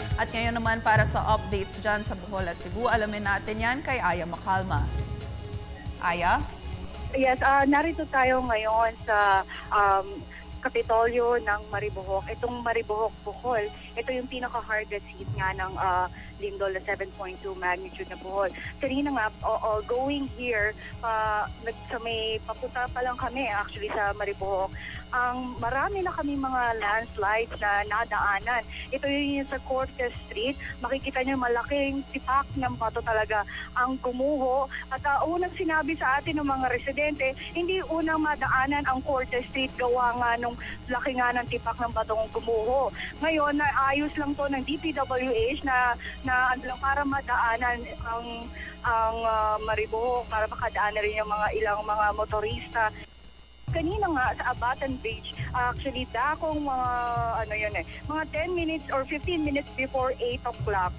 At ngayon naman para sa updates dyan sa Bohol at Cebu, alamin natin yan kay Aya Macalma. Aya? Yes, narito tayo ngayon sa Kapitolyo ng Maribojoc. Itong Maribojoc, Bohol, ito yung pinaka-hardest hit nga ng lindol na 7.2 magnitude na Bohol. Kanina nga, going here, sa may papunta pa lang kami actually sa Maribojoc, marami na kami mga landslides na nadaanan. Ito yung sa Cortes Street. Makikita niyo malaking tipak ng bato talaga ang gumuho. At unang sinabi sa atin ng mga residente, hindi unang madaanan ang Cortes Street gawa nga nung laki nga ng tipak ng batong gumuho. Ngayon, naayos lang to ng DPWH na para madaanan ang Maribojoc, para makadaan na rin yung ilang mga motorista. Kanina nga sa Abatan Beach, actually dakong mga 10 minutes or 15 minutes before 8 o'clock,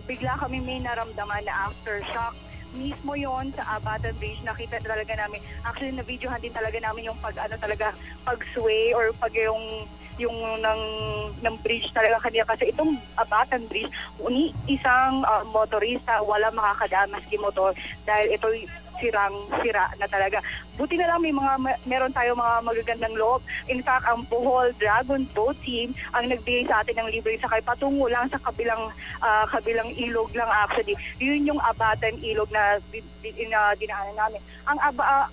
bigla kami may naramdaman na aftershock. Mismo yon sa Abatan Beach, nakita talaga namin, actually na-videohan din talaga namin yung pag-sway or yung ng bridge talaga kanina kasi itong Abatan Bridge, isang motorista wala makakadaan maski motor dahil ito sira na talaga. Buti na lang meron tayo mga magagandang loob. In fact, ang Bohol Dragon Boat Team ang nagbigay sa atin ng libre sakay patungo lang sa kabilang ilog lang actually. Yun yung Abatan ilog na dinaanan namin.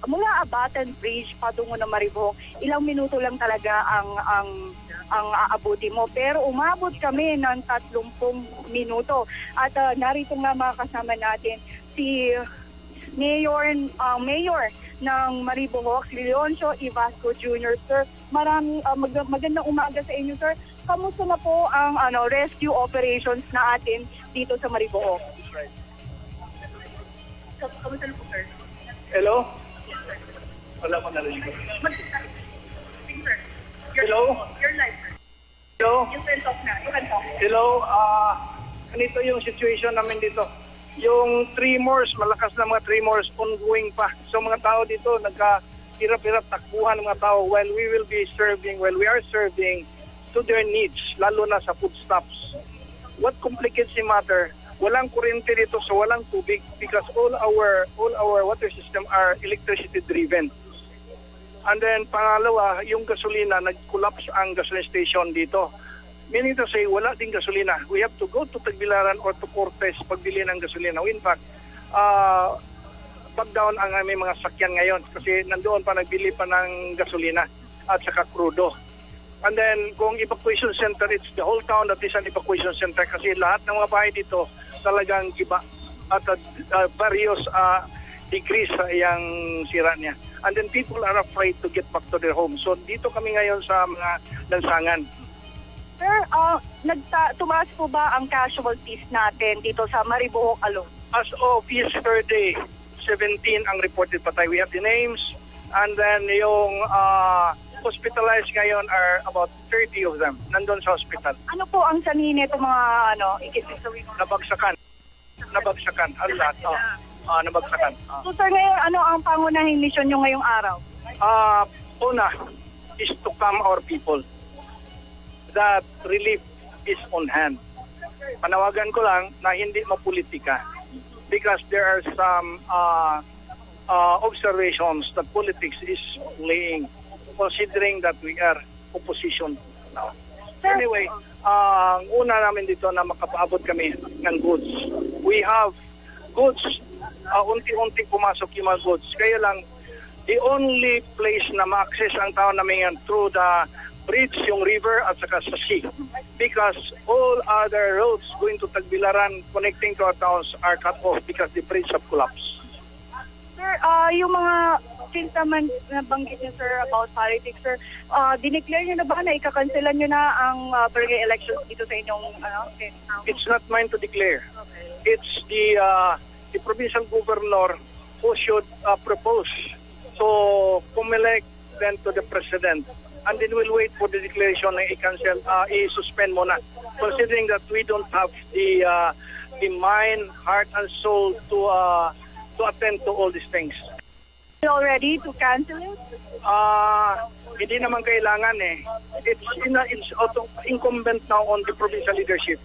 Mula Abatan Bridge patungo ng Maribojoc, ilang minuto lang talaga ang aabuti mo. Pero umabot kami ng 30 minuto. At narito nga mga kasama natin si Mayor ng Maribojoc, si Leoncio Ivasco Jr. Sir, magandang umaga sa inyo, sir. Kamusta na po ang rescue operations na atin dito sa Maribojoc? Kamusta na po, sir? Hello? Yes, sir. Wala ko narinig. Sir, Hello? you're live, sir. Hello? You can talk na. You can talk. Hello? Ganito yung situation namin dito. Yung tremors, malakas na mga tremors, ongoing pa. So mga tao dito, nagka-hirap-hirap takbuhan ng mga tao while we are serving to their needs, lalo na sa foodstuffs. What complicates the matter? Walang kuryente dito, so walang tubig because all our water system are electricity driven. And then pangalawa, yung gasolina, nag-collapse ang gasoline station dito. Meaning to say, wala ding gasolina. We have to go to Tagbilaran or to Cortes pagbili ng gasolina. In fact, pag down ang aming mga sakyan ngayon kasi nandoon pa nagbili pa ng gasolina at saka crudo. And then, kung evacuation center, it's the whole town that is an evacuation center kasi lahat ng mga bahay dito talagang iba at various degrees yung sira niya. And then people are afraid to get back to their homes. So dito kami ngayon sa mga lansangan. Sir, tumaas po ba ang casualties natin dito sa Maribojoc alone? As of yesterday, 17 ang reported patay. We have the names and then yung hospitalized ngayon are about 30 of them nandun sa hospital. Ano po ang sanhin nito mga Nabagsakan. Ang lahat. Nabagsakan. So sir, ngayon ano ang pangunahing mission nyo ngayong araw? Una is to calm our people. That relief is on hand. Panawagan ko lang na hindi mapolitika because there are some observations that politics is playing considering that we are opposition now. Anyway, una namin dito na makapaabot kami ng goods. We have goods, unti-unti pumasok yung mga goods. Kaya lang, the only place na ma-access ang tao namin yan through the bridge, yung river at saka sa sea. Because all other roads going to Tagbilaran connecting to our towns are cut off because the bridge have collapsed. Sir, yung mga since naman nabanggit niyo sir about politics, sir, dineclare niyo na ba na ikakanselan niyo na ang barangay elections dito sa inyong It's not mine to declare. Okay. It's the provincial governor who should propose to Comelec then to the president. And then we'll wait for the declaration na i-cancel, i-suspend muna. Considering that we don't have the mind, heart, and soul to attend to all these things. already to cancel it? Hindi naman kailangan eh. It's incumbent now on the provincial leadership.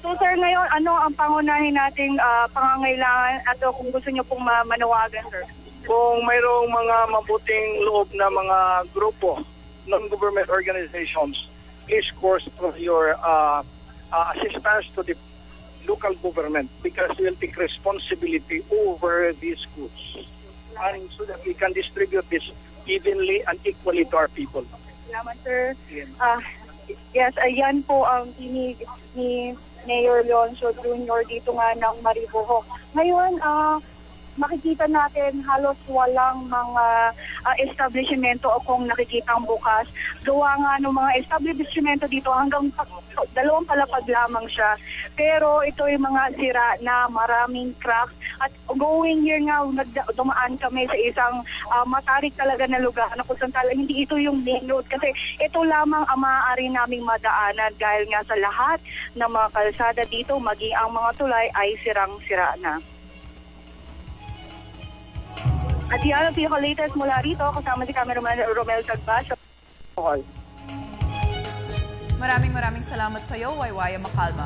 So sir, ngayon ano ang pangunahin nating pangangailangan at kung gusto niyo pong manawagan, sir? Kung mayroong mga mabuting loob na mga grupo, non-government organizations, please course of your assistance to the local government because we will take responsibility over these goods and so that we can distribute this evenly and equally to our people. Salamat, sir. Yes, ayan po ang tinig ni Mayor Leoncio Jr. dito nga ng Maribojoc. Ngayon, makikita natin halos walang mga establishmento o kung nakikitang bukas. Gawa nga ng mga establishmento dito hanggang 2 palapag lamang siya. Pero ito yung mga sira na maraming cracks. At going here nga, dumaan kami sa isang matarik talaga na lugar na kung saan hindi ito yung main road. Kasi ito lamang ang maaari naming madaanan dahil nga sa lahat ng mga kalsada dito, maging ang mga tulay ay sirang-sira na. At yan ang pinaka-latest mula rito, kasama si Cameraman Romel Tagbas. Okay. Maraming salamat sa iyo, Waywaya Macalma.